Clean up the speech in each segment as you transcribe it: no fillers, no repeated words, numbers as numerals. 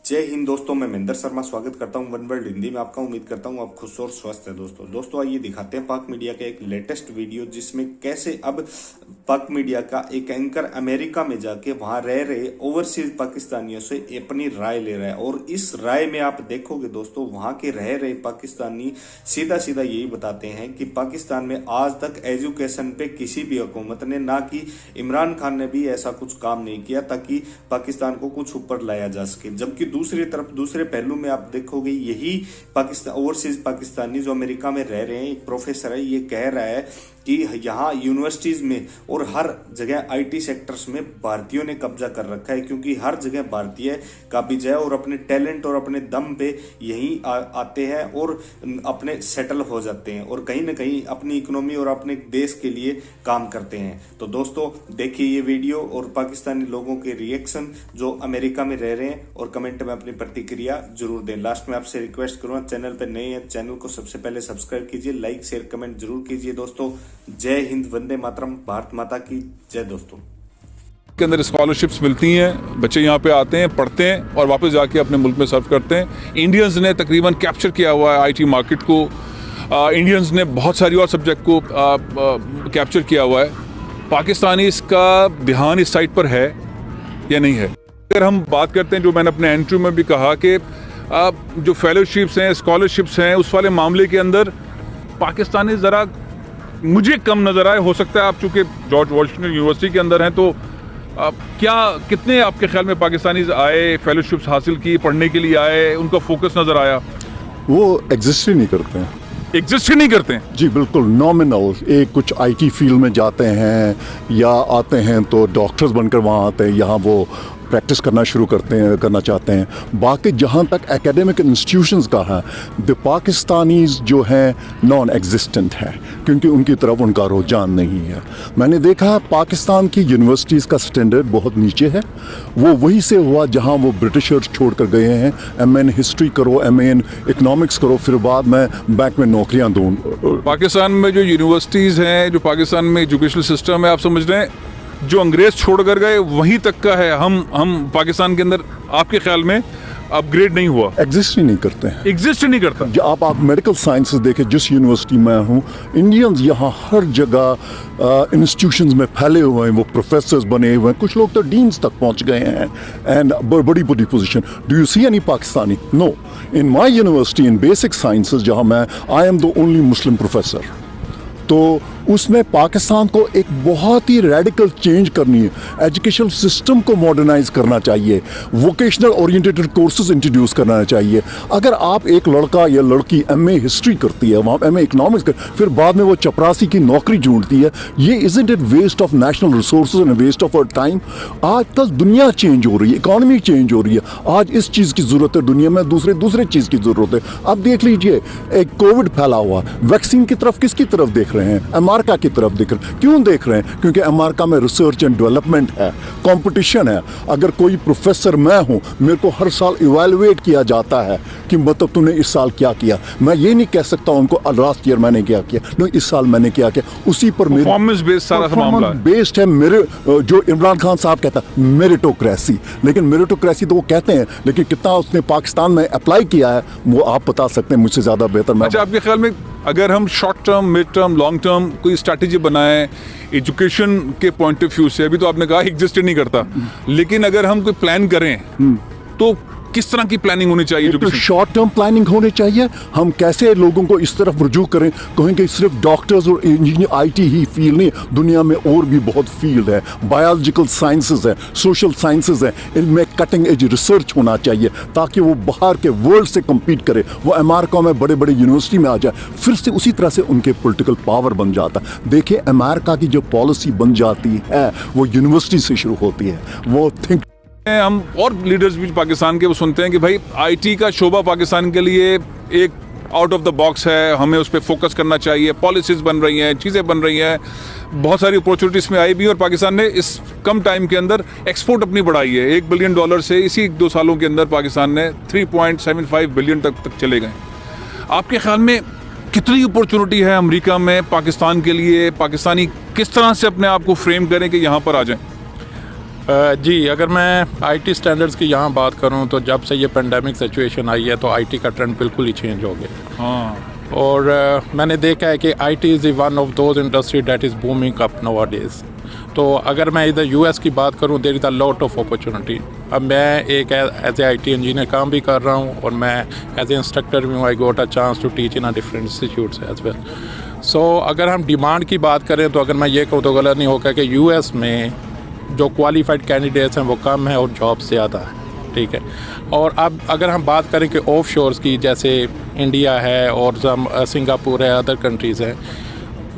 जय हिंद दोस्तों, मैं महेंद्र शर्मा स्वागत करता हूं वन वर्ल्ड हिंदी में आपका। उम्मीद करता हूं आप खुश और स्वस्थ हैं। दोस्तों आइए दिखाते हैं पाक मीडिया का एक लेटेस्ट वीडियो, जिसमें कैसे अब पाक मीडिया का एक एंकर अमेरिका में जाके वहां रह रहे ओवरसीज पाकिस्तानियों से अपनी राय ले रहा है। और इस राय में आप देखोगे दोस्तों, वहां के रह रहे पाकिस्तानी सीधा सीधा यही बताते हैं कि पाकिस्तान में आज तक एजुकेशन पे किसी भी हुकूमत ने, ना कि इमरान खान ने भी ऐसा कुछ काम नहीं किया ताकि पाकिस्तान को कुछ ऊपर लाया जा सके। जबकि दूसरी तरफ दूसरे पहलू में आप देखोगे, यही पाकिस्तान ओवरसीज पाकिस्तानी जो अमेरिका में रह रहे हैं, एक प्रोफेसर है, ये कह रहा है कि यहाँ यूनिवर्सिटीज में और हर जगह आईटी सेक्टर्स में भारतीयों ने कब्जा कर रखा है, क्योंकि हर जगह भारतीय काबिज है और अपने टैलेंट और अपने दम पे यहीं आते हैं और अपने सेटल हो जाते हैं और कहीं ना कहीं अपनी इकोनॉमी और अपने देश के लिए काम करते हैं। तो दोस्तों देखिए ये वीडियो और पाकिस्तानी लोगों के रिएक्शन जो अमेरिका में रह रहे हैं, और कमेंट में अपनी प्रतिक्रिया जरूर दें। लास्ट में आपसे रिक्वेस्ट करूंगा, चैनल पर नए हैं चैनल को सबसे पहले सब्सक्राइब कीजिए, लाइक शेयर कमेंट जरूर कीजिए। दोस्तों जय हिंद, वंदे मातरम, भारत माता की जय। दोस्तों के अंदर स्कॉलरशिप्स मिलती हैं, बच्चे यहाँ पे आते हैं, पढ़ते हैं और वापस जाके अपने मुल्क में सर्व करते हैं। इंडियंस ने तकरीबन कैप्चर किया हुआ है आईटी मार्केट को, इंडियंस ने बहुत सारी और सब्जेक्ट को कैप्चर किया हुआ है। पाकिस्तानी इसका ध्यान इस साइड पर है या नहीं है? अगर हम बात करते हैं, जो मैंने अपने इंटरव्यू में भी कहा कि जो फेलोशिप्स हैं, स्कॉलरशिप्स हैं, उस वाले मामले के अंदर पाकिस्तानी ज़रा मुझे कम नज़र आए। हो सकता है आप चूँकि जॉर्ज वॉशिंगटन यूनिवर्सिटी के अंदर हैं, तो क्या कितने आपके ख्याल में पाकिस्तानी आए, फेलोशिप्स हासिल की, पढ़ने के लिए आए, उनका फोकस नज़र आया? वो एग्जिस्ट ही नहीं करते हैं। एग्जिस्ट ही नहीं करते हैं जी, बिल्कुल नॉमिनल। एक कुछ आईटी फील्ड में जाते हैं या आते हैं तो डॉक्टर्स बनकर वहाँ आते हैं, यहाँ वो प्रैक्टिस करना चाहते हैं। बाकी जहाँ तक एकेडमिक इंस्टीट्यूशंस का है, द पाकिस्तानीज जो हैं नॉन एग्जिस्टेंट है, क्योंकि उनकी तरफ उनका रुझान नहीं है। मैंने देखा पाकिस्तान की यूनिवर्सिटीज़ का स्टैंडर्ड बहुत नीचे है। वो वहीं से हुआ जहाँ वो ब्रिटिशर्स छोड़ कर गए हैं। एम ए इन हिस्ट्री करो, एम ए इन इकनॉमिक्स करो, फिर बाद में बैंक में नौकरियाँ दूँ। पाकिस्तान में जो यूनिवर्सिटीज़ हैं, जो पाकिस्तान में एजुकेशनल सिस्टम है, आप समझ रहे हैं जो अंग्रेज छोड़कर गए वहीं तक का है। हम पाकिस्तान के अंदर आपके ख्याल में अपग्रेड नहीं हुआ? एग्जिस्ट ही नहीं करते हैं। एग्जिस्ट ही नहीं करता। जो आप मेडिकल साइंसेस देखें, जिस यूनिवर्सिटी में हूँ, इंडियंस यहाँ हर जगह इंस्टीट्यूशंस में फैले हुए हैं। वो प्रोफेसर्स बने हुए हैं, कुछ लोग तो डीन्स तक पहुँच गए हैं एंड बड़ी बड़ी position. Do you see any Pakistani? No. In my university in basic sciences, जहाँ मैं I am the only Muslim professor, तो उसमें पाकिस्तान को एक बहुत ही रेडिकल चेंज करनी है। एजुकेशन सिस्टम को मॉडर्नाइज करना चाहिए, वोकेशनल ओरिएंटेड कोर्सेज इंट्रोड्यूस करना चाहिए। अगर आप एक लड़का या लड़की एमए हिस्ट्री करती है, वहाँ एमए इकनॉमिक्स कर, फिर बाद में वो चपरासी की नौकरी ढूंढती है, ये isn't it waste of national resources and waste of our time? आज तक दुनिया चेंज हो रही है, इकॉनमी चेंज हो रही है। आज इस चीज़ की ज़रूरत है दुनिया में, दूसरे चीज़ की ज़रूरत है। अब देख लीजिए, एक कोविड फैला हुआ, वैक्सीन की तरफ किसकी तरफ देख रहे हैं? अमेरिका की तरफ देख रहे हैं। क्यों देख रहे हैं? क्योंकि अमेरिका में रिसर्च एंड डेवलपमेंट है, कंपटीशन है। अगर कोई प्रोफेसर मैं हूं, मेरे को हर साल इवैल्यूएट किया जाता है कि मतलब तूने इस साल क्या किया। मैं ये नहीं कह सकता उनको लास्ट ईयर मैंने क्या किया, नहीं इस साल मैंने क्या किया। उसी पर परफॉर्मेंस बेस्ड सारा मामला है, बेस्ड है। मेरे जो इमरान खान साहब कहता है मेरिटोक्रेसी, लेकिन मेरिटोक्रेसी तो वो कहते हैं, लेकिन कितना उसने पाकिस्तान में अप्लाई किया है वो आप बता सकते हैं मुझसे ज़्यादा बेहतर। अच्छा, आपके ख्याल में अगर हम short term, mid term, long term कोई स्ट्रैटेजी बनाएं एजुकेशन के पॉइंट ऑफ व्यू से, अभी तो आपने कहा एग्जिस्ट नहीं करता, लेकिन अगर हम कोई प्लान करें तो किस तरह की प्लानिंग होनी चाहिए? तो शॉर्ट टर्म प्लानिंग होनी चाहिए। हम कैसे लोगों को इस तरफ रुजू करें, कहेंगे सिर्फ डॉक्टर्स और इंजीनियर आईटी ही फील्ड नहीं, दुनिया में और भी बहुत फील्ड है। बायोलॉजिकल साइंसेज है, सोशल साइंसेज है, इनमें कटिंग एज रिसर्च होना चाहिए ताकि वो बाहर के वर्ल्ड से कम्पीट करे। वो अमेरिका में बड़े बड़े यूनिवर्सिटी में आ जाए, फिर से उसी तरह से उनके पॉलिटिकल पावर बन जाता। देखिए अमेरिका की जो पॉलिसी बन जाती है वो यूनिवर्सिटी से शुरू होती है। वो थिंक हम और लीडर्स भी पाकिस्तान के वो सुनते हैं कि भाई आईटी का शोबा पाकिस्तान के लिए एक आउट ऑफ द बॉक्स है, हमें उस पर फोकस करना चाहिए, पॉलिसीज बन रही हैं, चीज़ें बन रही हैं, बहुत सारी अपॉर्चुनिटीज में आई भी, और पाकिस्तान ने इस कम टाइम के अंदर एक्सपोर्ट अपनी बढ़ाई है। $1 बिलियन से इसी 2 सालों के अंदर पाकिस्तान ने 3.75 बिलियन तक चले गए। आपके ख्याल में कितनी अपॉर्चुनिटी है अमेरिका में पाकिस्तान के लिए? पाकिस्तानी किस तरह से अपने आप को फ्रेम करें कि यहाँ पर आ जाएं? जी, अगर मैं आईटी स्टैंडर्ड्स की यहाँ बात करूँ तो जब से ये पेंडेमिक सिचुएशन आई है तो आईटी का ट्रेंड बिल्कुल ही चेंज हो गया। हाँ, और मैंने देखा है कि IT is one of those industry that is booming up nowadays. तो अगर मैं इधर यूएस की बात करूँ, there is a lot of opportunity. अब मैं एक एज ए आईटी इंजीनियर काम भी कर रहा हूँ और मैं एज ए इंस्ट्रक्टर भी हूँ। I got a chance to teach in a different institutes as well. So अगर हम डिमांड की बात करें तो अगर मैं ये कहूँ तो गलत नहीं होगा कि यूएस में जो क्वालिफाइड कैंडिडेट्स हैं वो कम है और जॉब ज़्यादा है, ठीक है। और अब अगर हम बात करें कि ऑफ शोर्स की, जैसे इंडिया है और सिंगापुर है, अदर कंट्रीज़ हैं,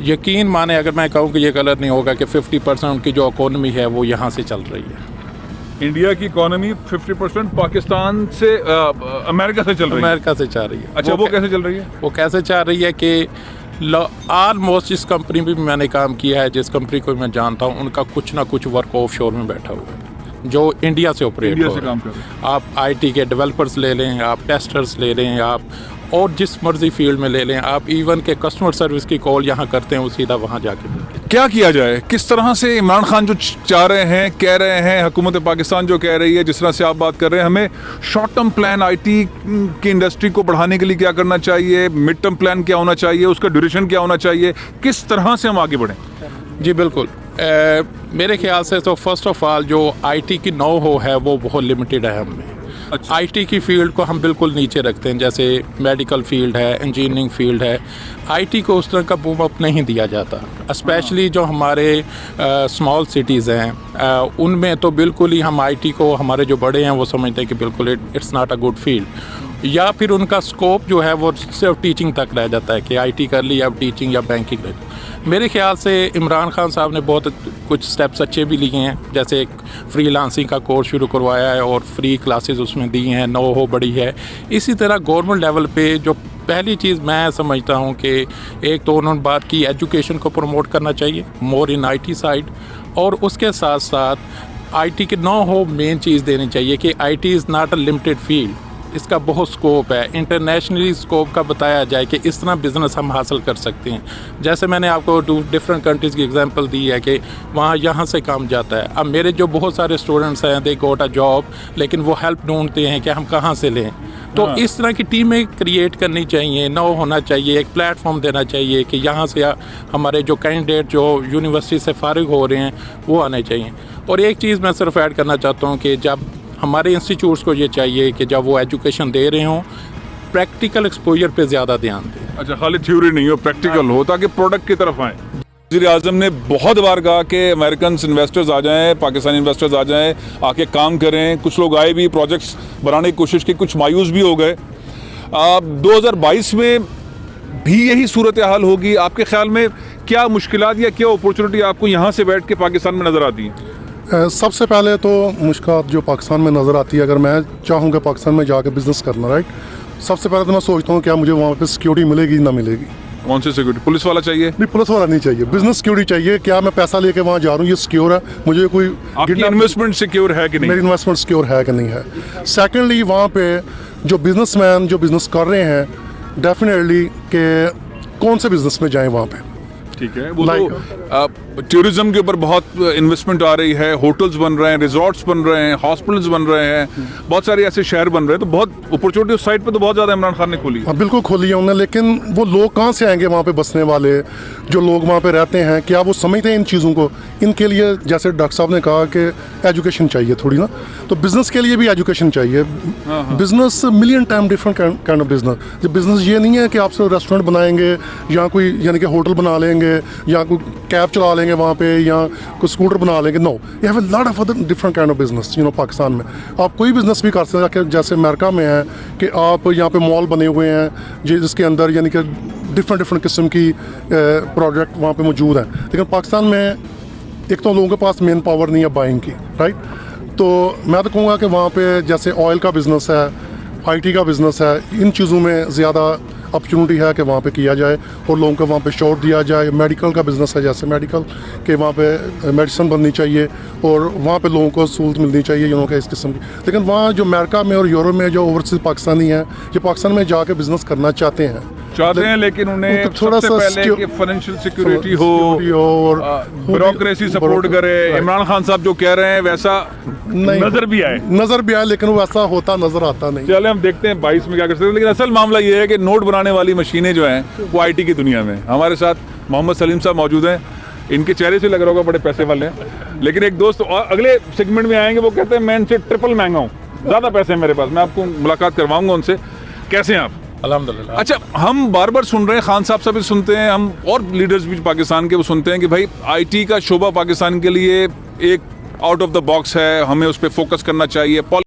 यकीन माने अगर मैं कहूँ कि ये गलत नहीं होगा कि 50% उनकी जो इकोनॉमी है वो यहाँ से चल रही है। इंडिया की इकोनॉमी 50% पाकिस्तान से अमेरिका से चल रही है। अमेरिका से चल रही है। अच्छा, वो कैसे चल रही है? वो कैसे चल रही है कि ऑलमोस्ट जिस कंपनी में भी मैंने काम किया है, जिस कंपनी को मैं जानता हूँ, उनका कुछ ना कुछ वर्क ऑफ शोर में बैठा हुआ है जो इंडिया से ऑपरेट हो रहा है। आप आईटी के डेवलपर्स ले लें, आप टेस्टर्स ले लें, आप और जिस मर्जी फील्ड में ले लें, आप इवन के कस्टमर सर्विस की कॉल यहाँ करते हैं वो सीधा वहाँ जाके मिलते हैं। क्या किया जाए? किस तरह से इमरान खान जो चाह रहे हैं, कह रहे हैं, हुकूमत पाकिस्तान जो कह रही है, जिस तरह से आप बात कर रहे हैं, हमें शॉर्ट टर्म प्लान आईटी की इंडस्ट्री को बढ़ाने के लिए क्या करना चाहिए, मिड टर्म प्लान क्या होना चाहिए, उसका ड्यूरेशन क्या होना चाहिए, किस तरह से हम आगे बढ़ें? जी बिल्कुल। मेरे ख्याल से तो फर्स्ट ऑफ ऑल जो आईटी की नो हो है वो बहुत लिमिटेड है हम में। अच्छा। आईटी की फील्ड को हम बिल्कुल नीचे रखते हैं, जैसे मेडिकल फील्ड है, इंजीनियरिंग फील्ड है, आईटी को उस तरह का बूम अप नहीं दिया जाता। स्पेशली जो हमारे स्मॉल सिटीज़ हैं उनमें तो बिल्कुल ही हम आईटी को, हमारे जो बड़े हैं वो समझते हैं कि बिल्कुल it's not a good field, या फिर उनका स्कोप जो है वो सिर्फ टीचिंग तक रह जाता है कि आईटी कर ली, अब टीचिंग या बैंकिंग रह। मेरे ख्याल से इमरान खान साहब ने बहुत कुछ स्टेप्स अच्छे भी लिए हैं, जैसे एक फ्रीलांसिंग का कोर्स शुरू करवाया है और फ्री क्लासेस उसमें दी हैं, नो हो बड़ी है। इसी तरह गवर्नमेंट लेवल पे जो पहली चीज़ मैं समझता हूँ कि एक तो उन्होंने बात की एजुकेशन को प्रमोट करना चाहिए मोर इन आईटी साइड, और उसके साथ साथ आईटी के नो हो मेन चीज़ देनी चाहिए कि IT is not a limited field, इसका बहुत स्कोप है। इंटरनेशनली स्कोप का बताया जाए कि इस तरह बिज़नेस हम हासिल कर सकते हैं। जैसे मैंने आपको डिफरेंट कंट्रीज़ की एग्जांपल दी है कि वहाँ यहाँ से काम जाता है। अब मेरे जो बहुत सारे स्टूडेंट्स हैं, दे गॉट अ जॉब, लेकिन वो हेल्प ढूंढते हैं कि हम कहाँ से लें। तो इस तरह की टीमें क्रिएट करनी चाहिए, नो होना चाहिए, एक प्लेटफॉर्म देना चाहिए कि यहाँ से हमारे जो कैंडिडेट जो यूनिवर्सिटी से फारिग हो रहे हैं वो आने चाहिए। और एक चीज़ मैं सिर्फ ऐड करना चाहता हूँ कि जब हमारे इंस्टीट्यूट्स को ये चाहिए कि जब वो एजुकेशन दे रहे हों, प्रैक्टिकल एक्सपोजर पे ज़्यादा ध्यान दें। अच्छा, खाली थ्योरी नहीं हो, प्रैक्टिकल हो, ताकि प्रोडक्ट की तरफ आए। वज़ीर आज़म ने बहुत बार कहा कि अमेरिकन इन्वेस्टर्स आ जाएं, पाकिस्तानी इन्वेस्टर्स आ जाएं, आके काम करें। कुछ लोग आए भी, प्रोजेक्ट्स बनाने की कोशिश की, कुछ मायूस भी हो गए। 2022 में भी यही सूरत हाल होगी? आपके ख्याल में क्या मुश्किलात या क्या अपॉर्चुनिटी आपको यहाँ से बैठ के पाकिस्तान में नज़र आती हैं? सबसे पहले तो मुश्किलात जो पाकिस्तान में नज़र आती है, अगर मैं चाहूँगा पाकिस्तान में जाकर बिज़नेस करना, राइट, सबसे पहले तो मैं सोचता हूँ क्या मुझे वहाँ पे सिक्योरिटी मिलेगी ना मिलेगी। कौन सी सिक्योरिटी? पुलिस वाला चाहिए? नहीं, पुलिस वाला नहीं चाहिए, बिजनेस सिक्योरिटी चाहिए। क्या मैं पैसा लेके वहाँ जा रहा हूँ, ये सिक्योर है? मुझे कोई इन्वेस्टमेंट सिक्योर है कि नहीं? मेरी इन्वेस्टमेंट सिक्योर है कि नहीं है। सेकेंडली, वहाँ पे जो बिजनेसमैन जो बिज़नेस कर रहे हैं, डेफिनेटली कि कौन से बिज़नेस में जाएँ वहाँ पे। ठीक है, वो तो टूरिज्म के ऊपर बहुत इन्वेस्टमेंट आ रही है, होटल्स बन रहे हैं, रिजॉर्ट्स बन रहे हैं, हॉस्पिटल्स बन रहे हैं, बहुत सारे ऐसे शहर बन रहे हैं, तो बहुत अपॉर्चुनिटी उस साइड पे तो बहुत ज़्यादा इमरान खान ने खोली। हाँ, बिल्कुल खोली है उन्होंने, लेकिन वो लोग कहाँ से आएंगे वहाँ पे बसने वाले, जो लोग वहाँ पे रहते हैं, क्या वो समझते हैं इन चीज़ों को? इनके लिए जैसे डॉक्टर साहब ने कहा कि एजुकेशन चाहिए थोड़ी ना, तो बिज़नेस के लिए भी एजुकेशन चाहिए। Business million time different kind of business. जो बिज़नेस ये नहीं है कि आप सिर्फ रेस्टोरेंट बनाएंगे या कोई यानी कि होटल बना लेंगे या कोई कैब चला लेंगे वहाँ पे या कोई स्कूटर बना लेंगे। No, you have a lot of other different kind of business. Pakistan में आप कोई बिजनेस भी कर सकते हैं, जैसे अमेरिका में है कि आप यहाँ पे मॉल बने हुए हैं जिसके अंदर यानी कि डिफरेंट किस्म की प्रोडक्ट वहाँ पे मौजूद हैं। लेकिन पाकिस्तान में एक तो लोगों के पास मेन पावर नहीं है बाइंग की, राइट। तो मैं तो कहूँगा कि वहाँ पे जैसे ऑयल का बिज़नेस है, आईटी का बिज़नेस है, इन चीज़ों में ज़्यादा अपॉर्चुनिटी है कि वहाँ पे किया जाए और लोगों को वहाँ पे शॉर्ट दिया जाए। मेडिकल का बिज़नेस है, जैसे मेडिकल के वहाँ पे मेडिसिन बननी चाहिए और वहाँ पे लोगों को सहूलत मिलनी चाहिए के इस किस्म की। लेकिन वहाँ जो अमेरिका में और यूरोप में जो ओवरसीज़ पाकिस्तानी हैं, जो पाकिस्तान में जाके बिज़नेस करना चाहते हैं, चाहते हैं, लेकिन उन्हें उनको थोड़ा सबसे सा पहले कि फाइनेंशियल सिक्योरिटी हो और ब्यूरोक्रेसी सपोर्ट करे। इमरान खान साहब जो कह रहे हैं वैसा नजर भी आए, लेकिन वैसा होता नजर आता नहीं। चले हम देखते हैं 22 में क्या कर सकते हैं। लेकिन असल मामला ये है कि नोट बनाने वाली मशीनें जो हैं वो आईटी की दुनिया में। हमारे साथ मोहम्मद सलीम साहब मौजूद हैं, इनके चेहरे से लग रहा होगा बड़े पैसे वाले हैं। लेकिन एक दोस्त और अगले सेगमेंट में आएंगे, वो कहते हैं मैं इनसे ट्रिपल महंगा हूँ, ज़्यादा पैसे हैं मेरे पास। मैं आपको मुलाकात करवाऊंगा उनसे। कैसे हैं आप? अल्हम्दुलिल्लाह। अच्छा, हम बार बार सुन रहे हैं, खान साहब से भी सुनते हैं, हम और लीडर्स भी पाकिस्तान के वो सुनते हैं कि भाई आईटी का शोबा पाकिस्तान के लिए एक आउट ऑफ द बॉक्स है, हमें उस पर फोकस करना चाहिए।